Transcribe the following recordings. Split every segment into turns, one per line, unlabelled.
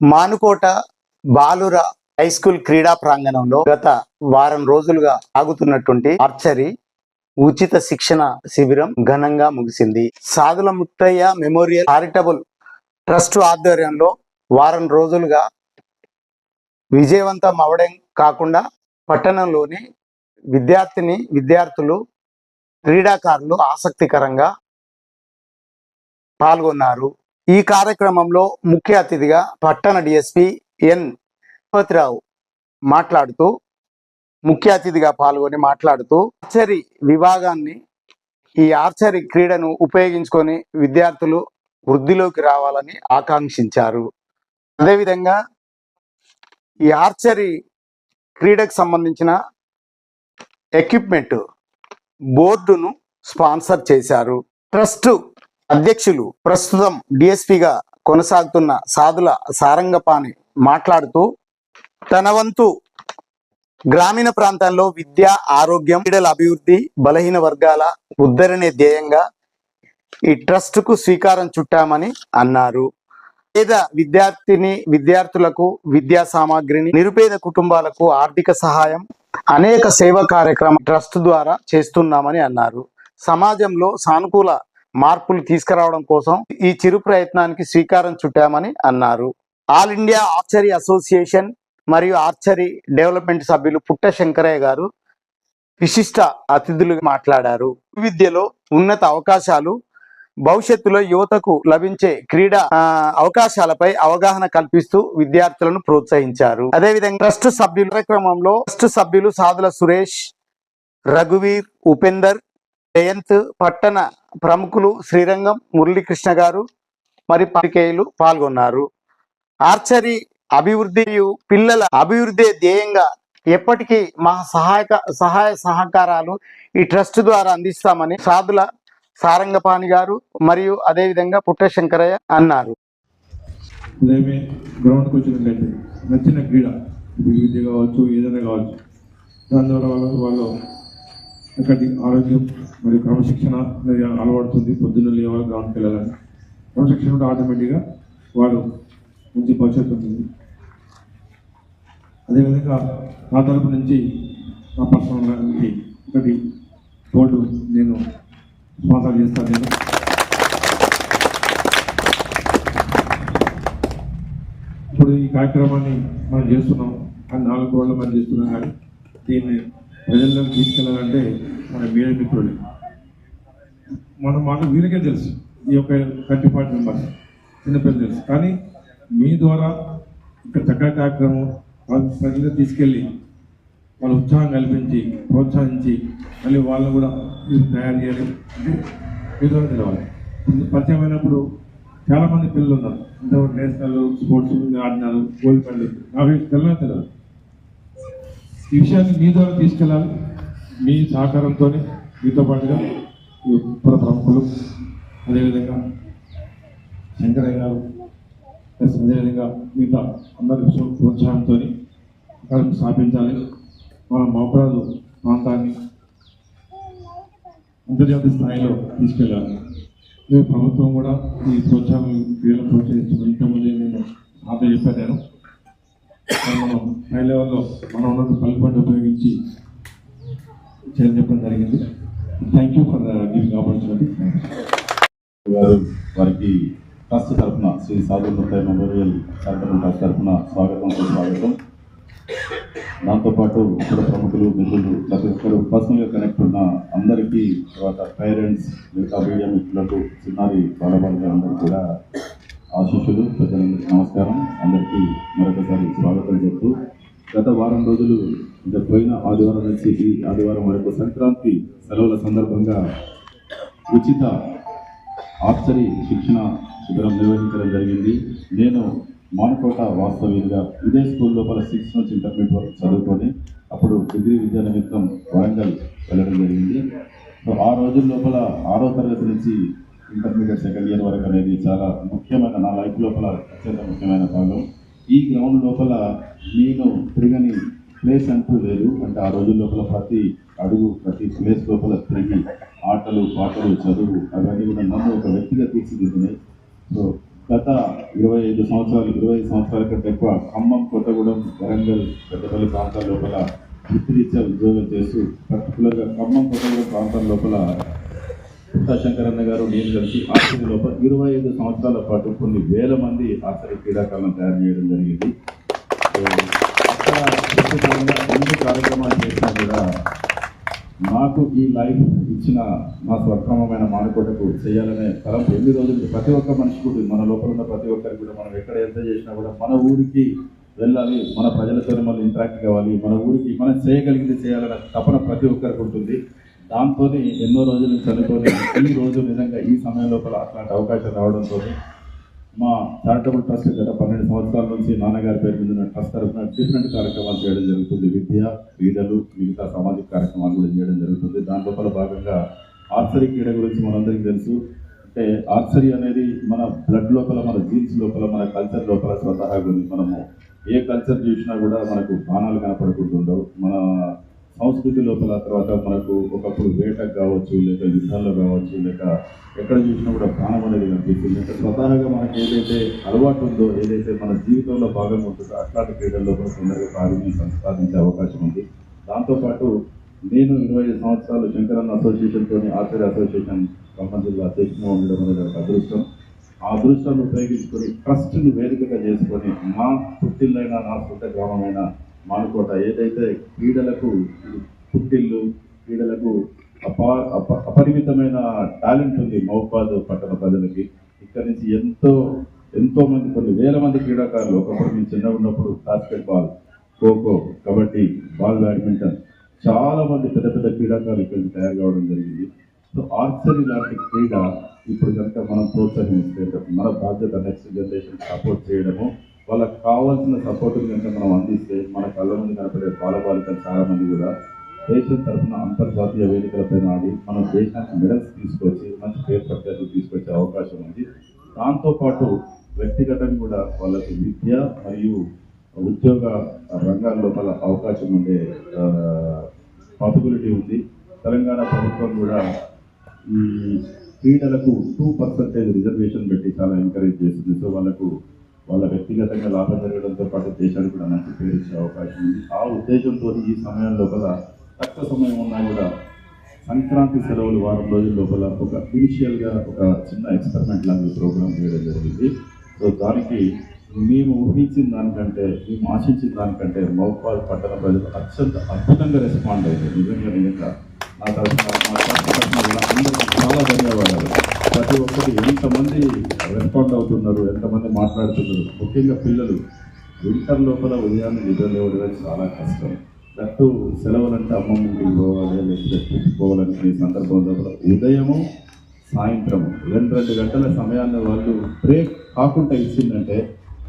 మానుకోట బాలుర high school క్రీడా ప్రాంగణంలో గత వారం రోజులుగా సాగుతున్నటువంటి ఆర్చరీ ఉచిత శిక్షణ శిబిరం ఘనంగా ముగిసింది. Sadula Muthaiah memorial charitable trust ఆధ్వర్యంలో వారం రోజులుగా విజయవంతం అవడం కాకుండా పట్టణంలోని విద్యార్థులు క్రీడాకారులు ఆసక్తికరంగా పాల్గొన్నారు. ఈ కార్యక్రమంలో ముఖ్య అతిథిగా పట్టణ డిఎస్పి ఎన్ తిరుపతిరావు మాట్లాడుతూ ఆర్చరీ విభాగాన్ని ఈ ఆర్చరీ క్రీడను ఉపయోగించుకొని విద్యార్థులు వృద్ధిలోకి రావాలని ఆకాంక్షించారు. అదేవిధంగా ఈ ఆర్చరీ క్రీడకు సంబంధించిన ఎక్విప్మెంట్ బోర్డును స్పాన్సర్ చేశారు. ట్రస్ట్ అధ్యక్షులు ప్రస్తుతం డిఎస్పిగా కొనసాగుతున్న సాదుల సారంగపాణి మాట్లాడుతూ తన వంతు గ్రామీణ ప్రాంతాల్లో విద్య, ఆరోగ్యం, క్రీడల అభివృద్ధి, బలహీన వర్గాల ఉద్ధరణే ధ్యేయంగా ఈ ట్రస్టుకు శ్రీకారం చుట్టామని అన్నారు. పేద విద్యార్థులకు విద్యా సామాగ్రిని, నిరుపేద కుటుంబాలకు ఆర్థిక సహాయం, అనేక సేవా కార్యక్రమాలు ట్రస్ట్ ద్వారా చేస్తున్నామని అన్నారు. సమాజంలో సానుకూల మార్పులు తీసుకురావడం కోసం ఈ చిరు ప్రయత్నానికి శ్రీకారం చుట్టామని అన్నారు. ఆల్ ఇండియా ఆర్చరీ అసోసియేషన్ మరియు ఆర్చరీ డెవలప్మెంట్ సభ్యులు పుట్ట శంకరయ్య గారు విశిష్ట అతిథులుగా మాట్లాడారు. విద్యలో ఉన్నత అవకాశాలు, భవిష్యత్తులో యువతకు లభించే క్రీడా అవకాశాలపై అవగాహన కల్పిస్తూ విద్యార్థులను ప్రోత్సహించారు. అదేవిధంగా ట్రస్ట్ సభ్యుల కార్యక్రమంలో సభ్యులు సాదుల సురేష్, రఘువీర్, ఉపేందర్, జయంత్, పట్టణ ప్రముఖులు శ్రీరంగం, మురళీకృష్ణ గారు మరి పాత్రికేయులు పాల్గొన్నారు. ఆర్చరీ అభివృద్ధి పిల్లల అభివృద్ధి ధ్యేయంగా ఎప్పటికీ మా సహాయ సహకారాలు ఈ ట్రస్ట్ ద్వారా అందిస్తామని సాదుల సారంగపాణి గారు మరియు అదేవిధంగా పుట్ట శంకరయ్య అన్నారు.
గ్రౌండ్కి వచ్చినట్లయితే నచ్చిన క్రీడ విద్య కావచ్చు, ఏదైనా కావచ్చు, దాని ద్వారా వాళ్ళు అక్కడి ఆరోగ్యం మరియు క్రమశిక్షణ అలవాడుతుంది. పొద్దున్న లేవాలి, గ్రౌండ్కి వెళ్ళాలని క్రమశిక్షణ ఉంటే ఆటోమేటిక్గా వాడు మంచి భవిష్యత్తు ఉంటుంది. అదేవిధంగా నా తరపు నుంచి నా పర్సనల్ ఒకటి బోర్డు నేను స్పాన్సర్ చేస్తాను. నేను ఇప్పుడు ఈ కార్యక్రమాన్ని మనం చేస్తున్నాం, కానీ 4 రోజులు మనం చేస్తున్నాం, కానీ దీన్ని ప్రజల్లోకి తీసుకెళ్ళాలంటే మన మీడియా మిత్రులు మాకు వీరికే తెలుసు, ఈ యొక్క 30-40 మెంబర్స్ చిన్నపిల్లలు తెలుసు, కానీ మీ ద్వారా ఇక్కడ చక్కటి కార్యక్రమం ప్రజలు తీసుకెళ్ళి వాళ్ళ ఉత్సాహం కల్పించి ప్రోత్సహించి మళ్ళీ వాళ్ళని కూడా తయారు చేయాలి అంటే మీ ద్వారా తెలవాలి. పరిచయం అయినప్పుడు చాలామంది పిల్లలు ఉన్నారు, అంటే నేషనల్ స్పోర్ట్స్ ఆడినారు, గోల్డ్ మెడల్, నాకు తెలియదు. ఈ విషయాన్ని మీ ద్వారా తీసుకెళ్ళాలి. మీ సహకారంతో మీతో పాటుగా పుర ప్రముఖులు, అదేవిధంగా శంకరయ్య గారు, అదేవిధంగా మిగతా అందరి ప్రోత్సాహంతో అక్కడ స్థాపించాలి. మన మౌపరాజు ప్రాంతాన్ని అంతర్జాతీయ స్థాయిలో తీసుకెళ్ళాలి. ప్రభుత్వం కూడా ఈ ప్రోత్సాహం క్రీడలు ప్రోత్సహిస్తుంది. ఇంతకుముందే నేను ఆమె చెప్పాను, మనం హై లెవెల్లో మనం ఉన్న పల్లిపంట ఉపయోగించి చెప్పడం జరిగింది. Thank you for giving opportunity.
వారికి ట్రస్ట్ తరఫున Shri Sadula Muthaiah memorial charitable trust తరఫున స్వాగతం. దాంతోపాటు ఇక్కడ ప్రముఖులు, మిత్రులు, ప్రతి ఒక్కరు పర్సనల్గా కనెక్ట్ ఉన్న అందరికీ, తర్వాత పేరెంట్స్, మిగతా మీడియా మిత్రులకు, చిన్నారి బాలబాలికలు అందరికీ కూడా ఆశీస్సులు, పెద్దలందరికీ నమస్కారం. అందరికీ మరొకసారి స్వాగతం చెప్తూ, గత వారం రోజులు ఇంకా పోయిన ఆదివారం నుంచి ఈ ఆదివారం వరకు సంక్రాంతి సెలవుల సందర్భంగా ఉచిత ఆర్చరీ శిక్షణ శిబిరం నిర్వహించడం జరిగింది. నేను మానుకోట వాస్తవ్యుడిగా ఇదే స్కూల్ లోపల 6th నుంచి ఇంటర్మీడియట్ వరకు చదువుకొని అప్పుడు డిగ్రీ విద్యా నిమిత్తం వరంగల్ వెళ్ళడం జరిగింది. సో ఆ రోజుల లోపల 6వ తరగతి నుంచి ఇంటర్మీడియట్ సెకండ్ ఇయర్ వరకు అనేది చాలా ముఖ్యమైన, నా లైఫ్ లోపల అత్యంత ముఖ్యమైన భాగం. ఈ గ్రౌండ్ లోపల నేను తిరగని ప్లేస్ అంటూ లేదు. అంటే ఆ రోజుల లోపల ప్రతి అడుగు, ప్రతి ప్లేస్ లోపల తిరిగి ఆటలు, పాటలు, చదువు అవన్నీ కూడా నన్ను ఒక వ్యక్తిగా తీర్చిదిద్దినాయి. సో గత 25 సంవత్సరాల కంటే ఎక్కువ ఖమ్మం, కొత్తగూడెం, వరంగల్, పెద్దపల్లి ప్రాంతాల లోపల వృత్తిరీత్యా ఉద్యోగం చేస్తూ పర్టికులర్గా ఖమ్మం, కొత్తగూడెం ప్రాంతాల లోపల పుట్టా శంకరన్న గారు నేను కలిసి ఆర్చరీ లోపల 25 సంవత్సరాల పాటు కొన్ని వేల మంది ఆర్చరీ క్రీడాకారులను తయారు చేయడం జరిగింది. అక్కడ ప్రత్యేకంగా ఎన్ని కార్యక్రమాలు చేసినా కూడా నాకు ఈ లైఫ్ ఇచ్చిన మా స్వక్రమమైన మానుకోటకు చేయాలనే తరం ఎన్ని రోజులు ప్రతి ఒక్క మనిషి కూడా మన లోపల ఉన్న ప్రతి ఒక్కరికి కూడా మనం ఎక్కడ ఎంత చేసినా కూడా మన ఊరికి వెళ్ళాలి, మన ప్రజలతో మనం ఇంటరాక్ట్ కావాలి, మన ఊరికి మనం చేయగలిగింది చేయాలనే తపన ప్రతి ఒక్కరికి ఉంటుంది. దాంతో ఎన్నో రోజులు చదువుకొని ఈ రోజు నిజంగా ఈ సమయం లోపల అట్లాంటి అవకాశం రావడంతో మా చారిటబుల్ ట్రస్ట్ గత 12 సంవత్సరాల నుంచి నాన్నగారి పేరు మీద ట్రస్ట్ తరఫున డిఫరెంట్ కార్యక్రమాలు చేయడం జరుగుతుంది. విద్య, క్రీడలు, మిగతా సామాజిక కార్యక్రమాలు కూడా చేయడం జరుగుతుంది. దాని లోపల భాగంగా ఆర్చరీ క్రీడ గురించి మనందరికీ తెలుసు. అంటే ఆర్చరీ అనేది మన బ్లడ్ లోపల, మన జీన్స్ లోపల, మన కల్చర్ లోపల స్వతహాగా ఉంది. మనము ఏ కల్చర్ చూసినా కూడా మనకు బాణాలు కనపడుకుంటుండవు. మన సంస్కృతి లోపల తర్వాత మనకు ఒకప్పుడు వేటకు కావచ్చు, లేక యుద్ధాల్లో కావచ్చు, లేక ఎక్కడ చూసినా కూడా ప్రాణం అనేది కనిపిస్తుంది. అంటే స్వతహాగా మనకి ఏదైతే అలవాటు ఉందో, ఏదైతే మన జీవితంలో భాగంగా ఉంటుందో అట్లాంటి క్రీడల్లో కూడా తొందరగా ప్రావీణ్యం సంపాదించే అవకాశం ఉంది. దాంతోపాటు నేను 25 సంవత్సరాలు శంకరన్న అసోసియేషన్తో ఆర్చరీ అసోసియేషన్ ఖమ్మం జిల్లా అధ్యక్షునిగా ఉండడం అనేది ఒక అదృష్టం. ఆ అదృష్టాన్ని ఉపయోగించుకొని ట్రస్ట్ని వేదికగా చేసుకొని మా పుట్టిల్లైన నా సొంత గ్రామమైన మానుకోట ఏదైతే క్రీడలకు పుట్టిల్లు, క్రీడలకు అపరిమితమైన టాలెంట్ ఉంది మహబూబాద్ పట్టణ ప్రజలకి. ఇక్కడ నుంచి ఎంతో మంది, కొన్ని వేల మంది క్రీడాకారులు ఒకప్పుడు మేము చిన్నగా ఉన్నప్పుడు basket ball, kho kho, kabaddi, ball badminton చాలా మంది పెద్ద పెద్ద క్రీడాకారులు ఇక్కడ నుంచి తయారు కావడం జరిగింది. సో ఆర్చరీ లాంటి క్రీడ ఇప్పుడు కనుక మనం ప్రోత్సహిస్తే మన బాధ్యత నెక్స్ట్ జనరేషన్ సపోర్ట్ చేయడము, వాళ్ళకి కావాల్సిన సపోర్ట్ కనుక మనం అందిస్తే మన కళ్ళ ముందు కనపడే బాలబాలికలు చాలా మంది కూడా దేశం తరఫున అంతర్జాతీయ వేదికలపైన ఆడి మన దేశానికి మెడల్స్ తీసుకొచ్చి మంచి పేరు ప్రఖ్యాతులు తీసుకొచ్చే అవకాశం ఉంది. దాంతోపాటు వ్యక్తిగతంగా కూడా వాళ్ళకి విద్య మరియు ఉద్యోగ రంగాల లోపల అవకాశం ఉండే పాసిబిలిటీ ఉంది. తెలంగాణ ప్రభుత్వం కూడా ఈ క్రీడలకు 2% రిజర్వేషన్ పెట్టి చాలా ఎంకరేజ్ చేస్తుంది. సో వాళ్ళ వ్యక్తిగతంగా లాభం జరగడంతో పాటు దేశానికి కూడా మంచి పేరు ఇచ్చే అవకాశం ఉంది. ఆ ఉద్దేశంతో ఈ సమయం లోపల తక్కువ సమయం ఉన్నా కూడా సంక్రాంతి సెలవులు వారం రోజుల లోపల ఒక ఇనిషియల్గా ఒక చిన్న ఎక్స్పెరిమెంట్ లాంటి ప్రోగ్రామ్ చేయడం జరిగింది. సో దానికి మేము ఊహించిన దానికంటే, మేము ఆశించిన దానికంటే మహబూబాద్ పట్టణ ప్రజలు అత్యంత అద్భుతంగా రెస్పాండ్ అయ్యారు. నిజంగా నా తరఫున అందరికీ చాలా ధన్యవాదాలు. ప్రతి ఒక్కరు ఎంతమంది రెస్పాండ్ అవుతున్నారు, ఎంతమంది మాట్లాడుతున్నారు. ముఖ్యంగా పిల్లలు వింటర్ లోపల ఉదయాన్నే నిద్రలేవడమే చాలా కష్టం. దట్టు సెలవులంటే అమ్మమ్మ ఇంటికి పోవాలి, లేకపోతే ట్రిప్కి పోవాలనే సందర్భంలో ఉదయము సాయంత్రము 2 గంటల సమయాన్ని వాళ్ళు బ్రేక్ కాకుండా ఇచ్చిందంటే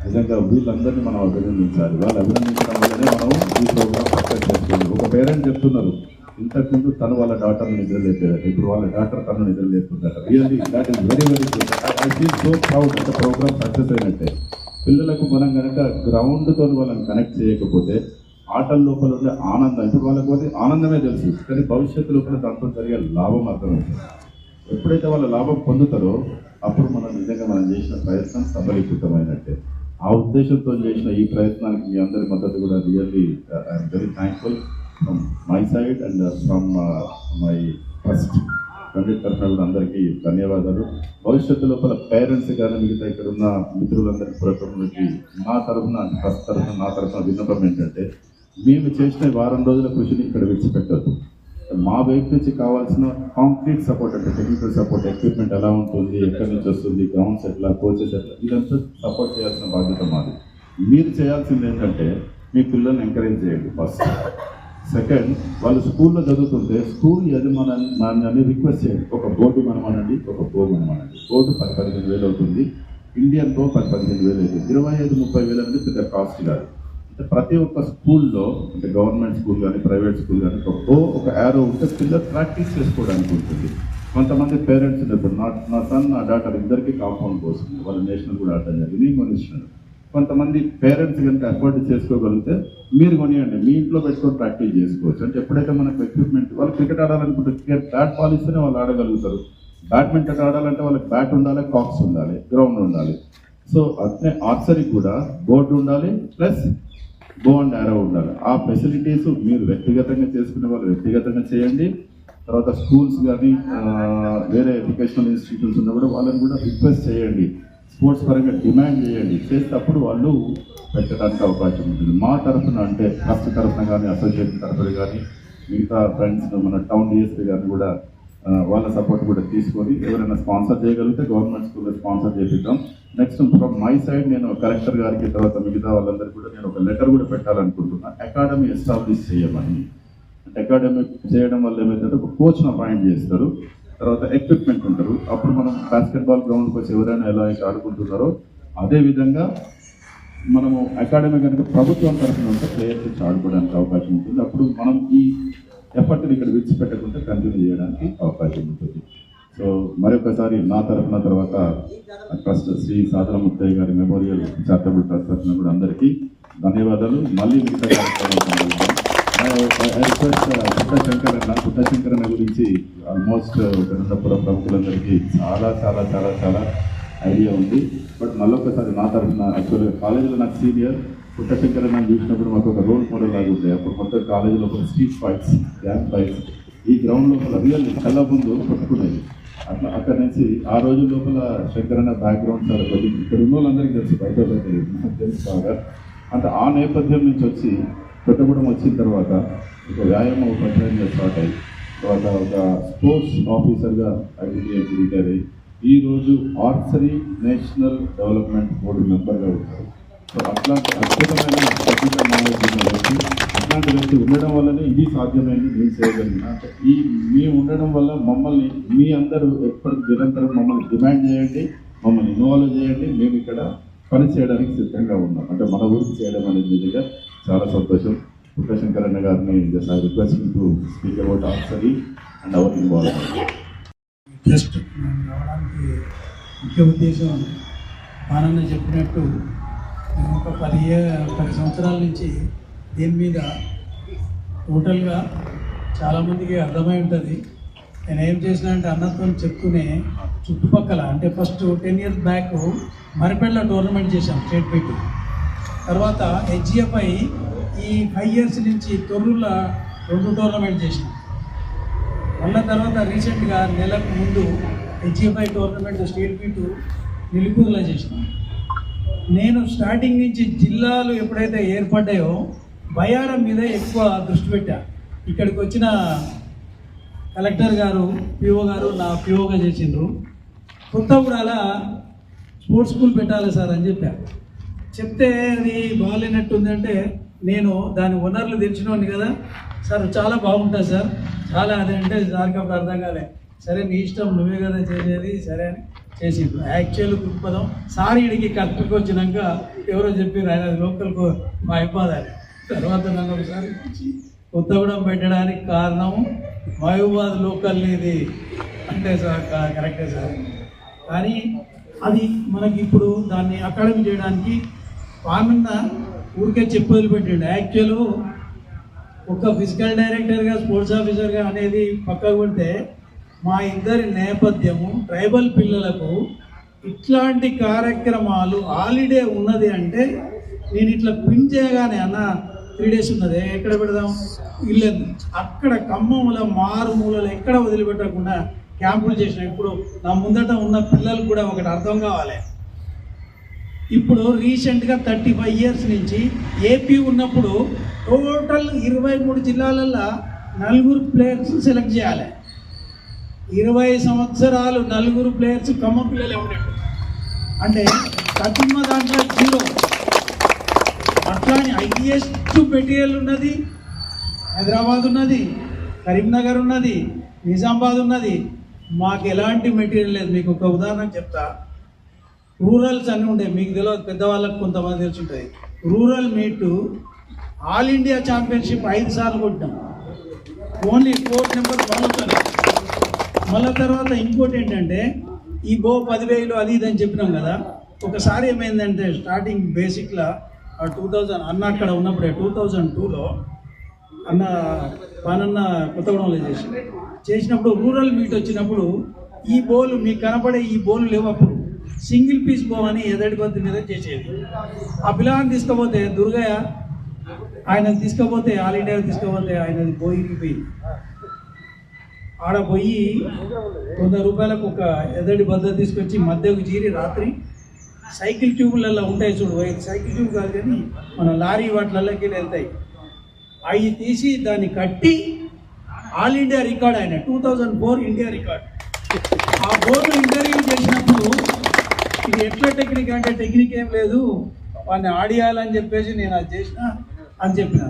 నిజంగా వీళ్ళందరినీ మనం అభినందించాలి. వాళ్ళు అభినందించడం వల్లనే మనం ఈ ప్రోగ్రామ్ సక్సెస్ చేస్తున్నాం. ఒక పేరెంట్ చెప్తున్నారు, ఇంతకుముందు తను వాళ్ళ డాక్టర్ని నిద్రలేపారు, ఇప్పుడు వాళ్ళ డాక్టర్ తను నిద్రలేపుతుందట. Really that is very very good. I feel so proud. అంటే ప్రోగ్రామ్ సక్సెస్ అయినట్టే. పిల్లలకు మనం కనుక గ్రౌండ్తో వాళ్ళని కనెక్ట్ చేయకపోతే ఆటల లోపల ఉండే ఆనందం, ఇప్పుడు వాళ్ళకి ఆనందమే తెలుసు, కానీ భవిష్యత్తు లోపల దాంతో జరిగే లాభం అర్థమవుతుంది. ఎప్పుడైతే వాళ్ళ లాభం పొందుతారో అప్పుడు మనం నిజంగా మనం చేసిన ప్రయత్నం సఫలీకృతమైనట్టే. ఆ ఉద్దేశంతో చేసిన ఈ ప్రయత్నానికి మీ అందరి మద్దతు కూడా really I'm very thankful from my side and from my trust conduct తరఫున కూడా అందరికీ ధన్యవాదాలు. భవిష్యత్తు లోపల పేరెంట్స్ కానీ మిగతా ఇక్కడ ఉన్న మిత్రులందరికీ పురస్కరించి నా తరఫున ట్రస్ట్ తరఫున నా తరఫున విన్నపం ఏంటంటే, మేము చేసిన వారం రోజుల కృషిని ఇక్కడ విడిచిపెట్టద్దు. మా వైపు నుంచి కావాల్సిన కాంక్రీట్ సపోర్ట్, అంటే టెక్నికల్ సపోర్ట్, ఎక్విప్మెంట్ ఎలా ఉంటుంది, ఎక్కడి నుంచి వస్తుంది, గ్రౌండ్స్ ఎట్లా, కోచెస్ ఎట్లా, ఇదంతా సపోర్ట్ చేయాల్సిన బాధ్యత మాది. మీరు చేయాల్సింది ఏంటంటే మీ పిల్లల్ని ఎంకరేజ్ చేయండి ఫస్ట్. సెకండ్, వాళ్ళు స్కూల్లో చదువుతుంటే స్కూల్ యజమానాన్ని రిక్వెస్ట్ చేయండి, ఒక బోర్డు మనమనండి, ఒక బో మనమనండి. బోర్డు 10-15 వేలు అవుతుంది, ఇండియన్ బో 10-15 వేలు అవుతుంది. 25-30 వేలు అనేది పెద్ద కాస్ట్ కాదు. ప్రతి ఒక్క స్కూల్లో, అంటే గవర్నమెంట్ స్కూల్ కానీ ప్రైవేట్ స్కూల్ కానీ ఒక యారో ఉంటే పిల్లలు ప్రాక్టీస్ చేసుకోవడానికి ఉంటుంది. కొంతమంది పేరెంట్స్ ఉన్నప్పుడు నా సన్ నా డాటర్ ఇద్దరికి కాంపౌండ్ పోస్తుంది, వాళ్ళు నేషనల్ కూడా ఆడటం జరిగింది, కొనిస్తున్నారు. కొంతమంది పేరెంట్స్ కనుక అఫోర్డ్ చేసుకోగలిగితే మీరు కొనియండి, మీ ఇంట్లో పెట్టుకొని ప్రాక్టీస్ చేసుకోవచ్చు. అంటే ఎప్పుడైతే మనకు ఎక్విప్మెంట్, వాళ్ళు క్రికెట్ ఆడాలనుకుంటే బ్యాట్ బాల్ ఇస్తేనే వాళ్ళు ఆడగలుగుతారు. బ్యాడ్మింటన్ ఆడాలంటే వాళ్ళకి బ్యాట్ ఉండాలి, కాక్స్ ఉండాలి, గ్రౌండ్ ఉండాలి. సో అట్లే ఆర్చరీ కూడా బోర్డు ఉండాలి ప్లస్ బో అండ్ యారో ఉండాలి. ఆ ఫెసిలిటీస్ మీరు వ్యక్తిగతంగా చేసుకునే వాళ్ళు వ్యక్తిగతంగా చేయండి. తర్వాత స్కూల్స్ కానీ వేరే ఎడ్యుకేషనల్ ఇన్స్టిట్యూట్స్ ఉన్నా కూడా వాళ్ళని కూడా రిక్వెస్ట్ చేయండి, స్పోర్ట్స్ పరంగా డిమాండ్ చేయండి. చేసేటప్పుడు వాళ్ళు పెట్టడానికి అవకాశం ఉంటుంది. మా తరఫున అంటే ట్రస్ట్ తరఫున కానీ అసోసియేషన్ తరఫున కానీ మిగతా ఫ్రెండ్స్ మన టౌన్ డిఎస్పీ గారిని కూడా వాళ్ళ సపోర్ట్ కూడా తీసుకొని ఎవరైనా స్పాన్సర్ చేయగలిగితే గవర్నమెంట్ స్కూల్లో స్పాన్సర్ చేపిద్దాం. నెక్స్ట్ ఫ్రమ్ మై సైడ్ నేను కలెక్టర్ గారికి తర్వాత మిగతా వాళ్ళందరికీ కూడా నేను ఒక లెటర్ కూడా పెట్టాలనుకుంటున్నాను. అకాడమీ ఎస్టాబ్లిష్ చేయమని. అంటే అకాడమీ చేయడం వల్ల ఏమైతే ఒక కోచ్ను అపాయింట్ చేస్తారు, తర్వాత ఎక్విప్మెంట్ ఉంటారు. అప్పుడు మనం బాస్కెట్బాల్ గ్రౌండ్కి వచ్చి ఎవరైనా ఎలా అయితే ఆడుకుంటున్నారో అదేవిధంగా మనము అకాడమీ కనుక ప్రభుత్వం తరఫున ఉంటే ప్లేయర్స్ వచ్చి ఆడుకోవడానికి అవకాశం ఉంటుంది. అప్పుడు మనం ఈ ఎఫర్ట్ని ఇక్కడ విడిచిపెట్టకుండా కంటిన్యూ చేయడానికి అవకాశం ఉంటుంది. సో మరొకసారి నా తరఫున తర్వాత ట్రస్ట్ శ్రీ సాదర ముత్తయ్య గారి మెమోరియల్ చారిటబుల్ ట్రస్ట్ తరఫున కూడా అందరికీ ధన్యవాదాలు. మళ్ళీ మిగతా పుట్ట శంకరన్న గురించి ఆల్మోస్ట్ అనంతపురం ప్రముఖులందరికీ చాలా చాలా చాలా చాలా ఐడియా ఉంది. బట్ మళ్ళొకసారి నా తరఫున యాక్చువల్గా కాలేజీలో నాకు సీనియర్ పుట్ట శంకరన్న చూసినప్పుడు మాకు ఒక రోల్ మోడల్ లాగా ఉంది. అప్పుడు మొత్తం కాలేజీలో ఒక స్ట్రీట్ ఫైట్స్, గ్యాంగ్ ఫైట్స్ ఈ గ్రౌండ్ లోపల రియల్ కళ్ళ ముందు కొట్టుకునేది. అట్లా అక్కడ నుంచి ఆ రోజు లోపల శంకరన్న బ్యాక్గ్రౌండ్ చాలా కొద్దిగా ఇక్కడ ఉన్న వాళ్ళందరికీ తెలుసు, బయట తెలియదు, నాకు తెలుసు బాగా. అంటే ఆ నేపథ్యం నుంచి వచ్చి కొత్తగూడెం వచ్చిన తర్వాత ఒక వ్యాయామ ఉపాధ్యాయునిగా స్టార్ట్ అయ్యి తర్వాత ఒక స్పోర్ట్స్ ఆఫీసర్గా ఐటీఐకి రిటైర్ అయ్యి ఈరోజు ఆర్చరీ నేషనల్ డెవలప్మెంట్ బోర్డు మెంబర్గా ఉంటారు. సో అట్లాంటి అద్భుతమైన టెక్నికల్ నాలెడ్జ్ ఉన్న వ్యక్తి, అట్లాంటి వ్యక్తి ఉండడం వల్లనే ఇది సాధ్యమైంది, నేను చేయగలిగిన. ఈ మేము ఉండడం వల్ల మమ్మల్ని మీ అందరూ ఎప్పటికీ నిరంతరం మమ్మల్ని డిమాండ్ చేయండి, మమ్మల్ని ఇన్వాల్వ్ చేయండి. మేము ఇక్కడ పని చేయడానికి సిద్ధంగా ఉన్నాం. అంటే మన ఊరికి చేయడం అనేది నిజంగా చాలా సంతోషం. పుట్ట శంకరన్న గారిని just I request to speak about archery and hour involvement.
Just రావడానికి ముఖ్య ఉద్దేశం ఆనంద చెప్పినట్టు నేను ఒక 10 సంవత్సరాల నుంచి దీని మీద టోటల్గా చాలామందికి అర్థమై ఉంటుంది. నేను ఏం చేసినా అంటే అన్నతో చెప్తూనే చుట్టుపక్కల అంటే ఫస్ట్ 10 years బ్యాక్ మరిపెళ్ళ టోర్నమెంట్ చేశాం స్టేట్ మీట్. తర్వాత హెచ్జిఎఫ్ఐ ఈ 5 years నుంచి తొర్రూరులో 2 టోర్నమెంట్ చేసినాం. మళ్ళీ తర్వాత రీసెంట్గా నెలకు ముందు హెచ్జిఎఫ్ఐ టోర్నమెంట్ స్టేట్ మీట్ నిలుకూరులో చేసినాం. నేను స్టార్టింగ్ నుంచి జిల్లాలు ఎప్పుడైతే ఏర్పడ్డాయో బయారం మీద ఎక్కువ దృష్టి పెట్టా. ఇక్కడికి వచ్చిన కలెక్టర్ గారు, పిఓ గారు నా పిఓగా చేసిండ్రు. కొత్తగూడల స్పోర్ట్స్ స్కూల్ పెట్టాలి సార్ అని చెప్తే అది బాగాలేనట్టుందంటే నేను దాని ఓనర్లు తెలిసినోని కదా, సార్ చాలా బాగుంటుంది సార్, చాలా అదే అంటే సార్కి అప్పుడు అర్థం కాలే. సరే నీ ఇష్టం, నువ్వే కదా చేసేది, సరే అని చేసిండు. యాక్చువల్ దృక్పథం సార్ ఇడికి కరెక్ట్కి వచ్చినాక ఎవరో చెప్పారు ఆయన లోకల్కు మా అయిపోదాలి. తర్వాత నన్ను ఒకసారి కొత్తగూడెం పెట్టడానికి కారణం మహబూబాద్ లోకల్ ఇది అంటే సార్ కరెక్టే సార్. కానీ అది మనకి ఇప్పుడు దాన్ని అకాడమీ చేయడానికి పామన్న ఊరికే చెప్పి వదిలిపెట్టిండు. యాక్చువల్ ఒక ఫిజికల్ డైరెక్టర్గా స్పోర్ట్స్ ఆఫీసర్గా అనేది పక్కకు పెడితే మా ఇద్దరి నేపథ్యము ట్రైబల్ పిల్లలకు ఇట్లాంటి కార్యక్రమాలు హాలిడే ఉన్నది అంటే నేను ఇట్లా పిన్ చేయగానే అన్న 3 days ఉన్నది ఎక్కడ పెడదాం ఇల్లు అక్కడ ఖమ్మంలో మారుమూలలో ఎక్కడ వదిలిపెట్టకుండా క్యాంపులు చేసిన. ఇప్పుడు నా ముందట ఉన్న పిల్లలు కూడా ఒకటి అర్థం కావాలి. ఇప్పుడు రీసెంట్గా 35 years నుంచి ఏపీ ఉన్నప్పుడు టోటల్ 23 జిల్లాలలో 4 players సెలెక్ట్ చేయాలి. 20 సంవత్సరాలు 4 players ఖమ్మం పిల్లలే ఉన్నట్టు అంటే ప్రతిమ దాంట్లో 0. అట్లానే హైయెస్ట్ మెటీరియల్ ఉన్నది హైదరాబాద్ ఉన్నది, కరీంనగర్ ఉన్నది, నిజామాబాద్ ఉన్నది. మాకు ఎలాంటి మెటీరియల్ లేదు. మీకు ఒక ఉదాహరణ చెప్తా. రూరల్స్ అన్నీ ఉంటాయి, మీకు తెలియదు, పెద్దవాళ్ళకి కొంతమంది తెలిసి ఉంటుంది. Rural meet all India championship 5 సార్లు కొట్టాం. ఓన్లీ 4 numbers బాగుంటుంది. మళ్ళీ తర్వాత ఇంకోటి ఏంటంటే ఈ 10,000 అది ఇది అని చెప్పినాం కదా. ఒకసారి ఏమైందంటే స్టార్టింగ్ బేసిక్లో 2000 అన్న అక్కడ ఉన్నప్పుడే 2002లో అన్న పానన్న కొత్తగూడెంలో చేసినప్పుడు రూరల్ మీట్ వచ్చినప్పుడు ఈ బోలు మీకు కనపడే ఈ బోలు లేవు. అప్పుడు సింగిల్ పీస్ బో అని ఎదడి బంతి మీద చేసేది. ఆ పిల్లగాన్ని తీసుకపోతే దుర్గయ్య ఆయన తీసుకపోతే ఆల్ ఇండియా తీసుకపోతే ఆయనది పోయిపోయింది. ఆడ పోయి 100 రూపాయలకు ఒక ఎదడి బద్ద తీసుకొచ్చి మధ్యకు చీరి రాత్రి సైకిల్ ట్యూబ్లలో ఉంటాయి చూడు, సైకిల్ ట్యూబ్ కాదు కానీ మన లారీ వాటిలలోకి వెళ్తాయి, అవి తీసి దాన్ని కట్టి ఆల్ ఇండియా రికార్డ్ ఆయన 2004 ఇండియా రికార్డ్. ఆ బోర్డు ఇంటర్వ్యూ చేసినప్పుడు ఇది ఎట్లా టెక్నిక్ అంటే టెక్నిక్ ఏం లేదు, వాడిని ఆడియాలని చెప్పేసి నేను అది చేసిన అని చెప్పిన.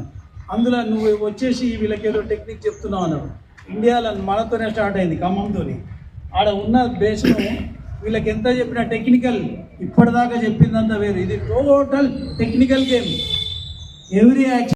అందులో నువ్వు వచ్చేసి వీళ్ళకి ఏదో టెక్నిక్ చెప్తున్నావు అన్నాడు. ఇండియాలో మనతోనే స్టార్ట్ అయింది, ఖమ్మంతో. ఆడ ఉన్న దేశం వీళ్ళకి ఎంత చెప్పిన టెక్నికల్ ఇప్పటిదాకా చెప్పిందంతా వేరు. ఇది total technical game. Every action